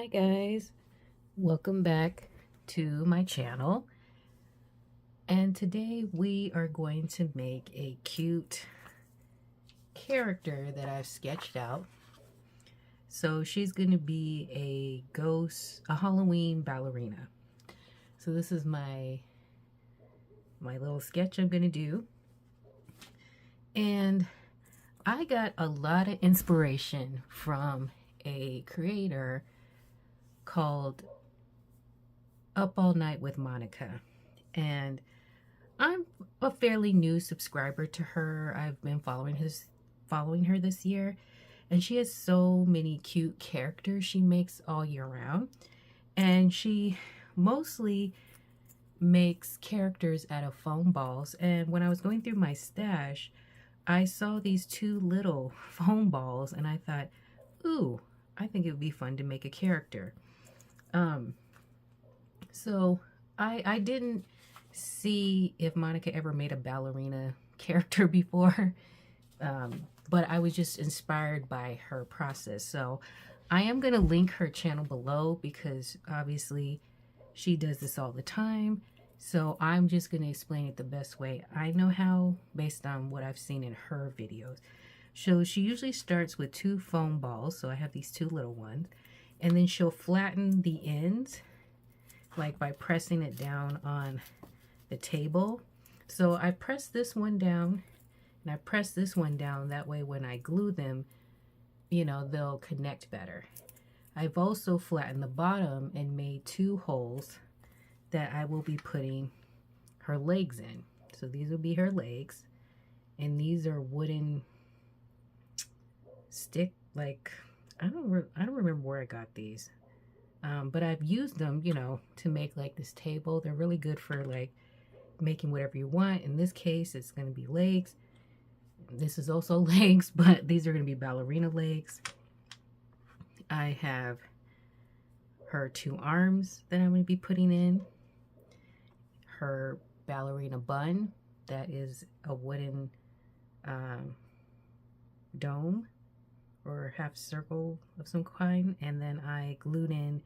Hi guys, welcome back to my channel, and today we are going to make a cute character that I've sketched out. So she's going to be a Halloween ballerina. So this is my little sketch I'm going to do, and I got a lot of inspiration from a creator called Up All Night with Monica, and I'm a fairly new subscriber to her. I've been following her this year, and she has so many cute characters she makes all year round, and she mostly makes characters out of foam balls. And when I was going through my stash, I saw these two little foam balls, and I thought, ooh, I think it would be fun to make a character. So I didn't see if Monica ever made a ballerina character before, but I was just inspired by her process. So I am going to link her channel below because obviously she does this all the time. So I'm just going to explain it the best way I know how based on what I've seen in her videos. So she usually starts with two foam balls. So I have these two little ones, and then she'll flatten the ends like by pressing it down on the table. So I press this one down and I press this one down, that way when I glue them, you know, they'll connect better. I've also flattened the bottom and made two holes that I will be putting her legs in. So these will be her legs, and these are wooden stick, like I don't remember where I got these. But I've used them, you know, to make like this table. They're really good for like making whatever you want. In this case, it's going to be legs. This is also legs, but these are going to be ballerina legs. I have her two arms that I'm going to be putting in. Her ballerina bun, that is a wooden dome or half circle of some kind. And then I glued in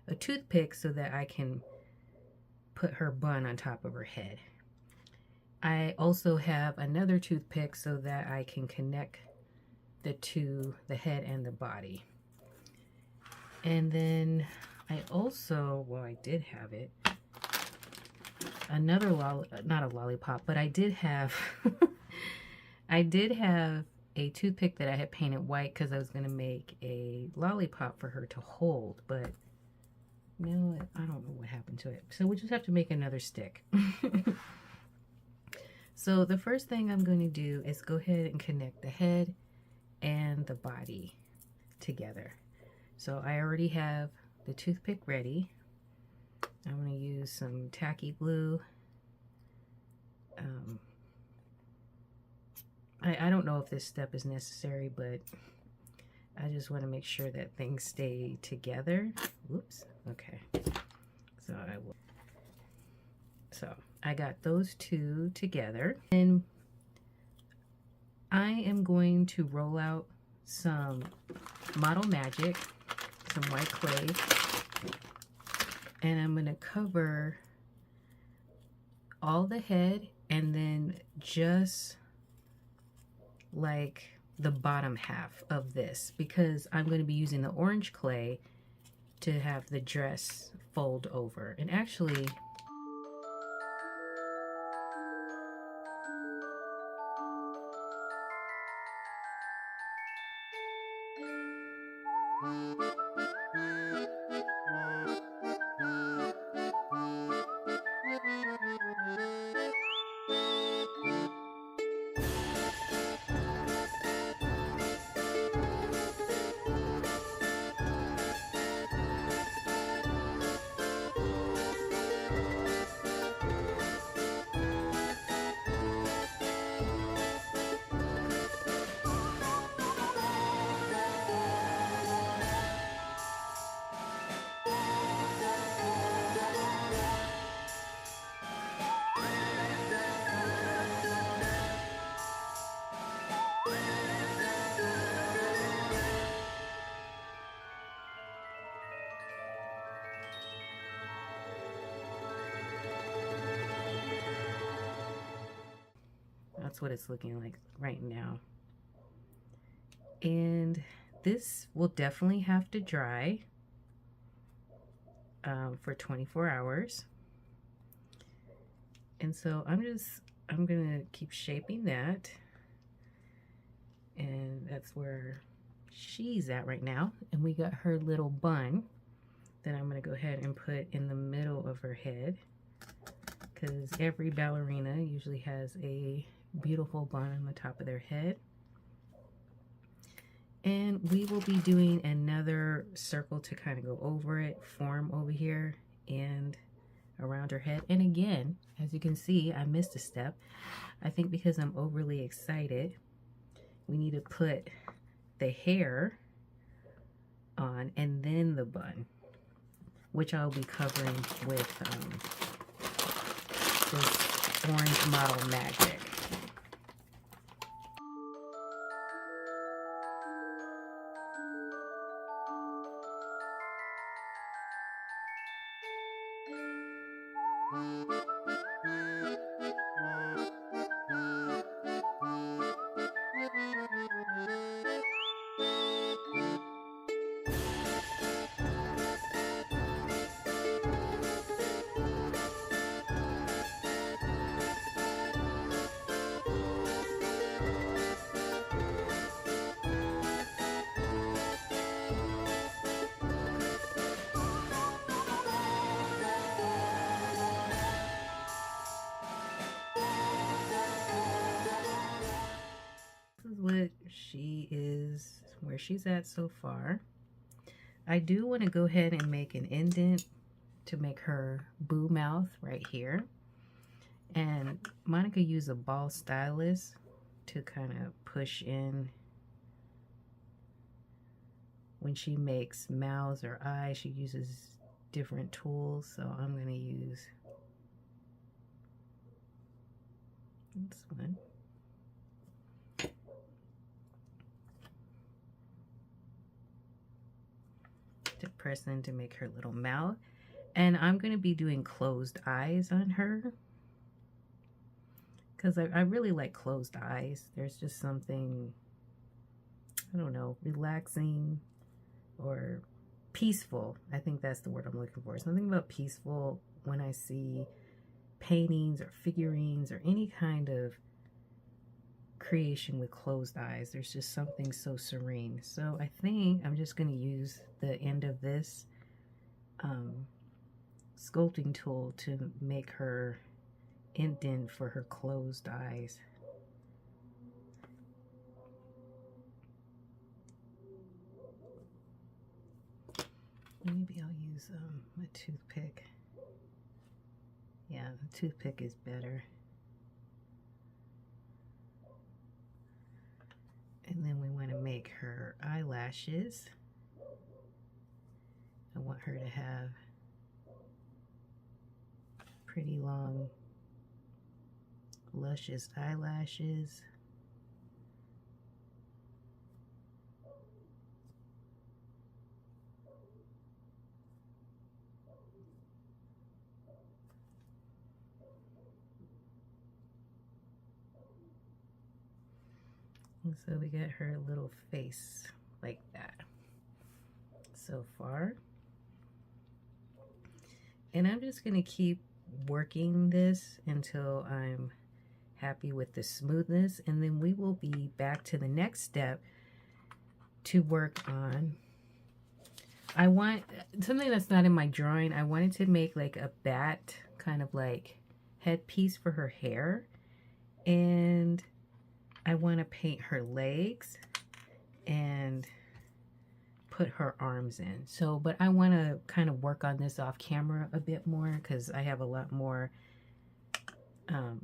a toothpick so that I can put her bun on top of her head. I also have another toothpick so that I can connect the head and the body. And then I also, well, I did have it, another not a lollipop, but I did have I did have a toothpick that I had painted white because I was going to make a lollipop for her to hold, but no, I don't know what happened to it. So we'll just have to make another stick. So the first thing I'm going to do is go ahead and connect the head and the body together. So I already have the toothpick ready. I'm going to use some tacky glue. I don't know if this step is necessary, but I just want to make sure that things stay together. Whoops. Okay. So I got those two together, and I am going to roll out some Model Magic, some white clay, and I'm going to cover all the head and then just like the bottom half of this, because I'm going to be using the orange clay to have the dress fold over. And actually, that's what it's looking like right now. And this will definitely have to dry for 24 hours. And so I'm gonna keep shaping that. And that's where she's at right now. And we got her little bun that I'm gonna go ahead and put in the middle of her head, because every ballerina usually has a beautiful bun on the top of their head. And we will be doing another circle to kind of go over it, form over here and around her head. And again, as you can see, I missed a step. I think because I'm overly excited, we need to put the hair on and then the bun, which I'll be covering with this Orange Model Magic. What she is, where she's at so far. I do want to go ahead and make an indent to make her boo mouth right here. And Monica used a ball stylus to kind of push in when she makes mouths or eyes. She uses different tools, so I'm going to use this one. To press in to make her little mouth. And I'm going to be doing closed eyes on her, because I really like closed eyes. There's just something, I don't know, relaxing or peaceful. I think that's the word I'm looking for. Something about peaceful when I see paintings or figurines or any kind of creation with closed eyes. There's just something so serene. So I think I'm just going to use the end of this sculpting tool to make her indent for her closed eyes. Maybe I'll use a toothpick. Yeah, the toothpick is better. And then we want to make her eyelashes. I want her to have pretty long, luscious eyelashes. And so we got her little face like that so far. And I'm just going to keep working this until I'm happy with the smoothness, and then we will be back to the next step to work on. I want something that's not in my drawing. I wanted to make like a bat kind of like headpiece for her hair, and I want to paint her legs and put her arms in. So, but I want to kind of work on this off camera a bit more, because I have a lot more,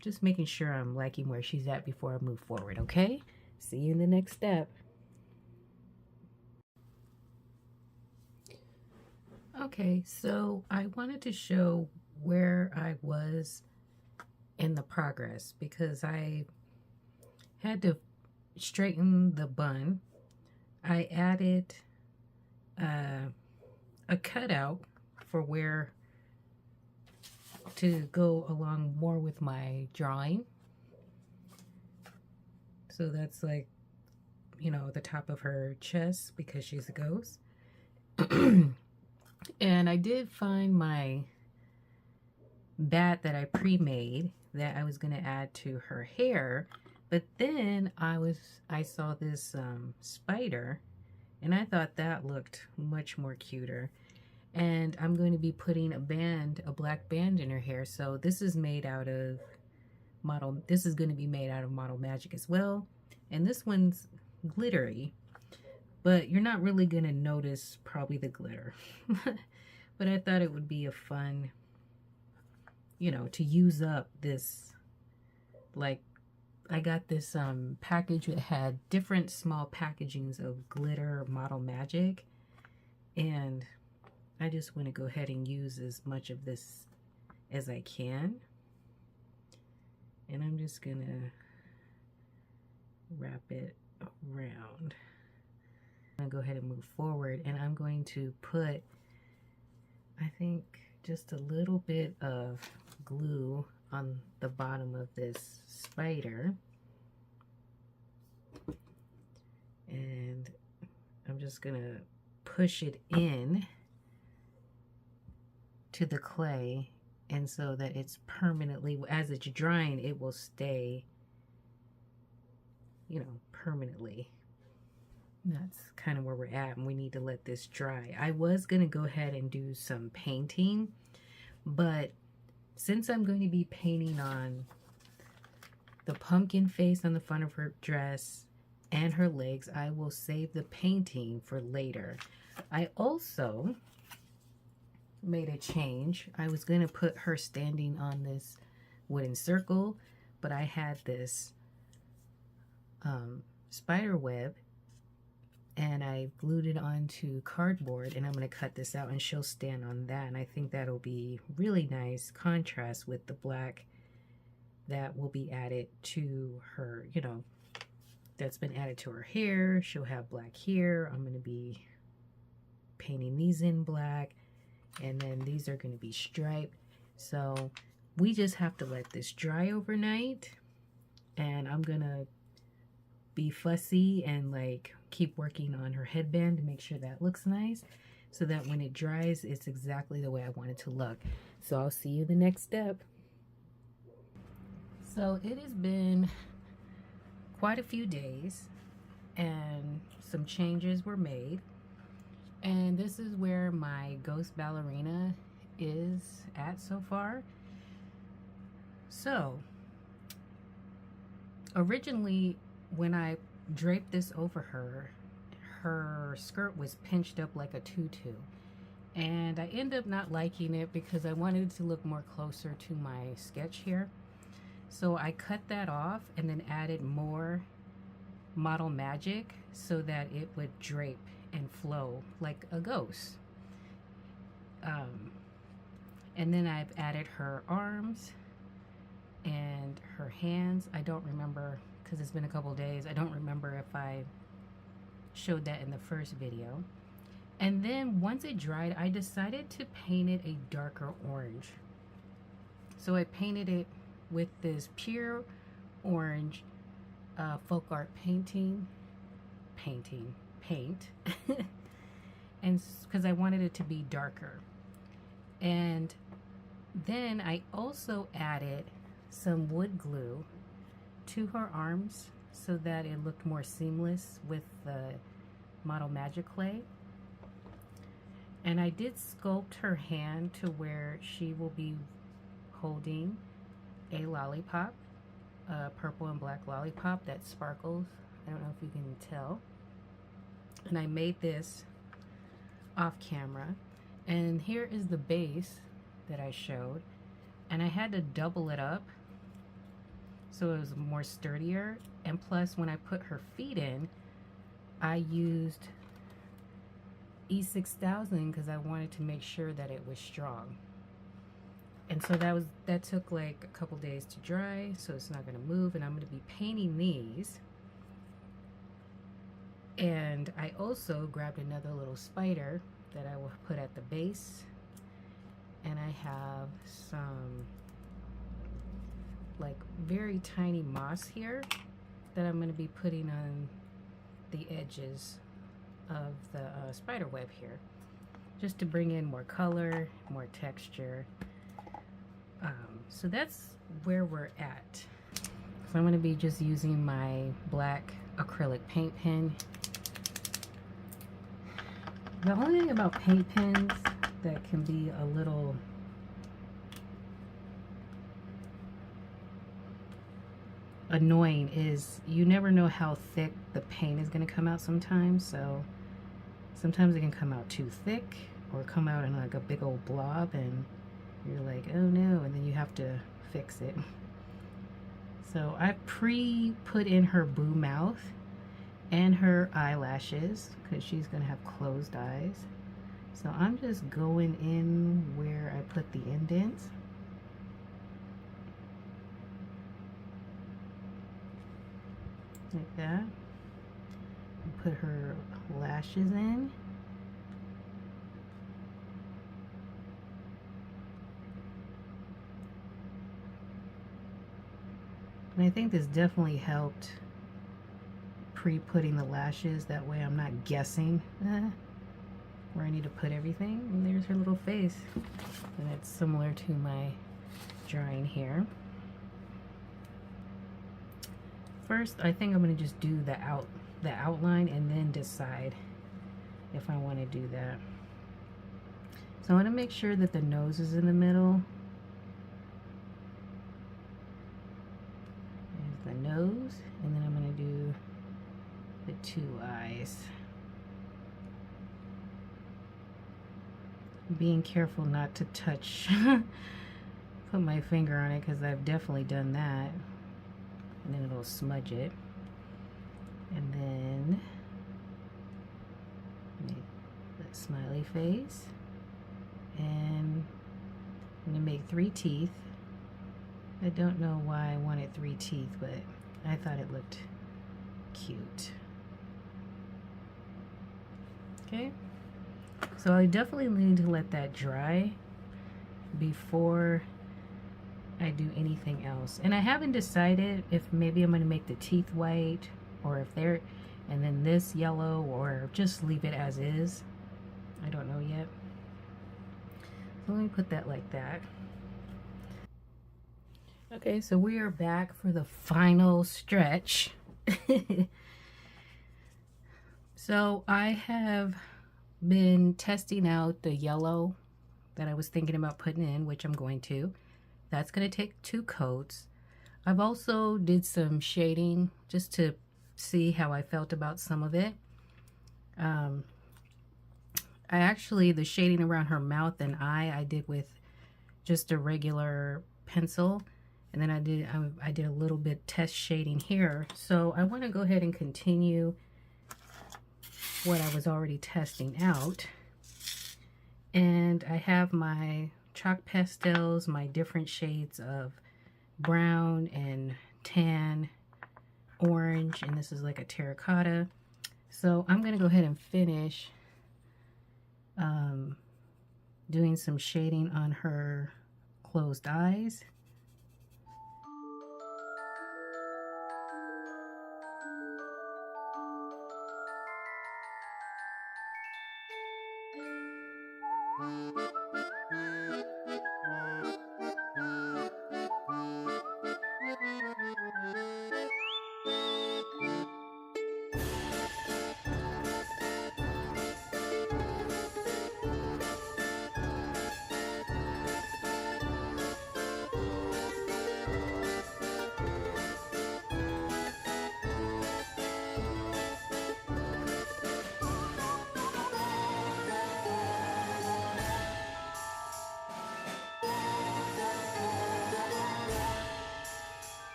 just making sure I'm liking where she's at before I move forward. Okay, see you in the next step. Okay, so I wanted to show where I was in the progress, because I had to straighten the bun. I added a cutout for where to go along more with my drawing. So that's like, you know, the top of her chest because she's a ghost. And I did find my bat that I pre-made that I was going to add to her hair, but then I saw this spider, and I thought that looked much more cuter. And I'm going to be putting a black band in her hair. So this is made out of this is going to be made out of Model Magic as well. And this one's glittery, but you're not really going to notice probably the glitter. But I thought it would be a fun, you know, to use up this, like, I got this package that had different small packagings of glitter Model Magic, and I just want to go ahead and use as much of this as I can. And I'm just gonna wrap it around. I'm gonna go ahead and move forward, and I'm going to put, I think, just a little bit of glue on the bottom of this spider. And I'm just gonna push it in to the clay, and so that it's permanently, as it's drying, it will stay, you know, permanently. That's kind of where we're at, and we need to let this dry. I was going to go ahead and do some painting, but since I'm going to be painting on the pumpkin face on the front of her dress and her legs, I will save the painting for later. I also made a change. I was going to put her standing on this wooden circle, but I had this spider web, and I glued it onto cardboard, and I'm going to cut this out and she'll stand on that, and I think that'll be really nice contrast with the black that will be added to her, you know, that's been added to her hair. She'll have black hair. I'm going to be painting these in black, and then these are going to be striped. So we just have to let this dry overnight, and I'm going to be fussy and like keep working on her headband to make sure that looks nice, so that when it dries, it's exactly the way I want it to look. So I'll see you the next step. So it has been quite a few days, and some changes were made. And this is where my ghost ballerina is at so far. So originally, when I draped this over her, her skirt was pinched up like a tutu. And I ended up not liking it because I wanted it to look more closer to my sketch here. So I cut that off and then added more Model Magic so that it would drape and flow like a ghost. And then I've added her arms and her hands. I don't remember, because it's been a couple days, I don't remember if I showed that in the first video. And then once it dried, I decided to paint it a darker orange. So I painted it with this pure orange folk art paint, and because I wanted it to be darker. And then I also added some wood glue to her arms so that it looked more seamless with the Model Magic clay. And I did sculpt her hand to where she will be holding a lollipop, a purple and black lollipop that sparkles. I don't know if you can tell. And I made this off camera. And here is the base that I showed. And I had to double it up so it was more sturdier. And plus, when I put her feet in, I used E6000 because I wanted to make sure that it was strong. And so that took like a couple days to dry, so it's not going to move. And I'm going to be painting these. And I also grabbed another little spider that I will put at the base. And I have some like very tiny moss here that I'm going to be putting on the edges of the spider web here, just to bring in more color, more texture. So that's where we're at. So I'm going to be just using my black acrylic paint pen. The only thing about paint pens that can be a little annoying is you never know how thick the paint is going to come out sometimes. So sometimes it can come out too thick or come out in like a big old blob and you're like, oh no, and then you have to fix it. So I put in her boo mouth and her eyelashes because she's gonna have closed eyes. So I'm just going in where I put the indents. Like that. And put her lashes in. And I think this definitely helped pre-putting the lashes. That way I'm not guessing where I need to put everything. And there's her little face. And it's similar to my drawing here. First, I think I'm going to just do the outline and then decide if I want to do that. So I want to make sure that the nose is in the middle. The nose, and then I'm going to do the two eyes. Being careful not to touch, put my finger on it because I've definitely done that, and then it'll smudge it. And then make the smiley face, and I'm going to make 3 teeth. I don't know why I wanted 3 teeth, but I thought it looked cute. Okay, so I definitely need to let that dry before I do anything else. And I haven't decided if maybe I'm going to make the teeth white, or if they're, and then this yellow, or just leave it as is. I don't know yet. So let me put that like that. Okay, so we are back for the final stretch. So I have been testing out the yellow that I was thinking about putting in, which I'm going to. That's going to take 2 coats. I've also did some shading just to see how I felt about some of it. I actually, the shading around her mouth and eye, I did with just a regular pencil. And then I did a little bit test shading here. So I want to go ahead and continue what I was already testing out. And I have my chalk pastels, my different shades of brown and tan, orange, and this is like a terracotta. So I'm going to go ahead and finish doing some shading on her closed eyes.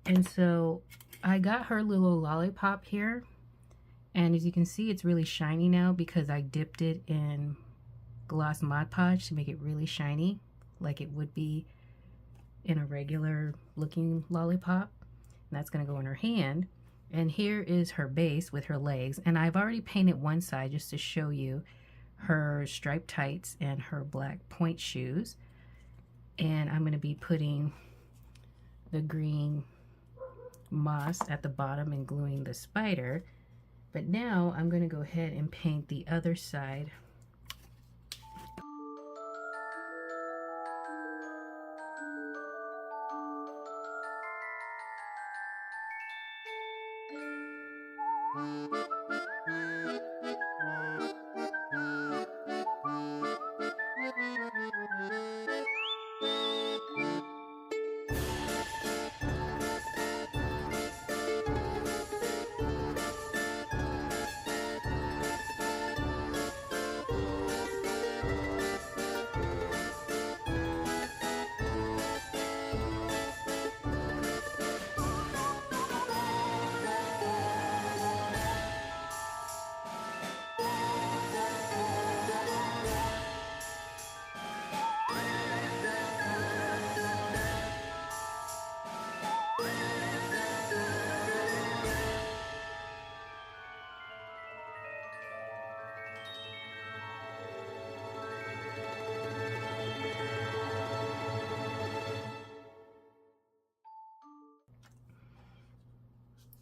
And so I got her little lollipop here, and as you can see, it's really shiny now because I dipped it in gloss Mod Podge to make it really shiny, like it would be in a regular looking lollipop. And that's going to go in her hand. And here is her base with her legs, and I've already painted one side just to show you her striped tights and her black point shoes. And I'm going to be putting the green moss at the bottom and gluing the spider. But now I'm going to go ahead and paint the other side.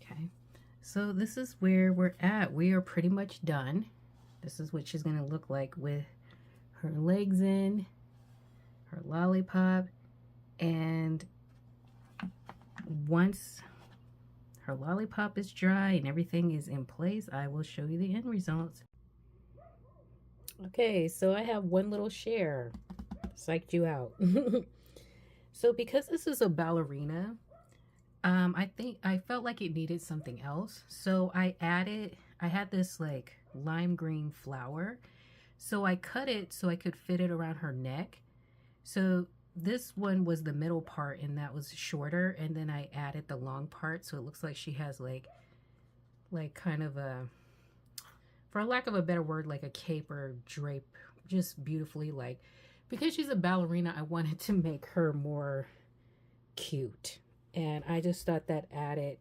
Okay, so this is where we're at. We are pretty much done. This is what she's going to look like with her legs in, her lollipop, and once her lollipop is dry and everything is in place, I will show you the end results. Okay, so I have one little share. Psyched you out. So because this is a ballerina, I felt like it needed something else. So I had this like lime green flower. So I cut it so I could fit it around her neck. So this one was the middle part and that was shorter. And then I added the long part. So it looks like she has like kind of a, for lack of a better word, like a cape or drape, just beautifully like, because she's a ballerina, I wanted to make her more cute. And I just thought that added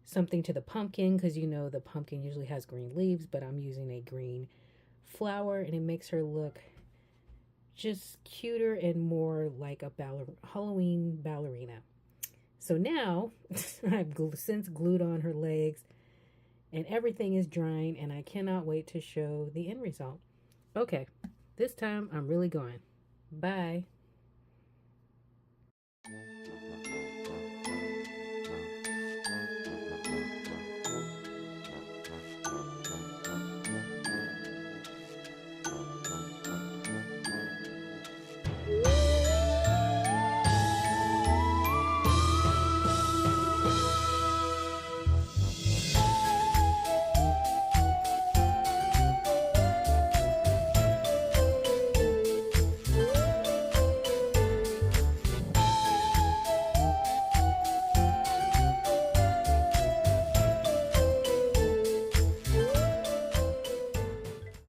something to the pumpkin, because you know the pumpkin usually has green leaves, but I'm using a green flower and it makes her look just cuter and more like a Halloween ballerina. So now I've since glued on her legs and everything is drying and I cannot wait to show the end result. Okay, this time I'm really going. Bye.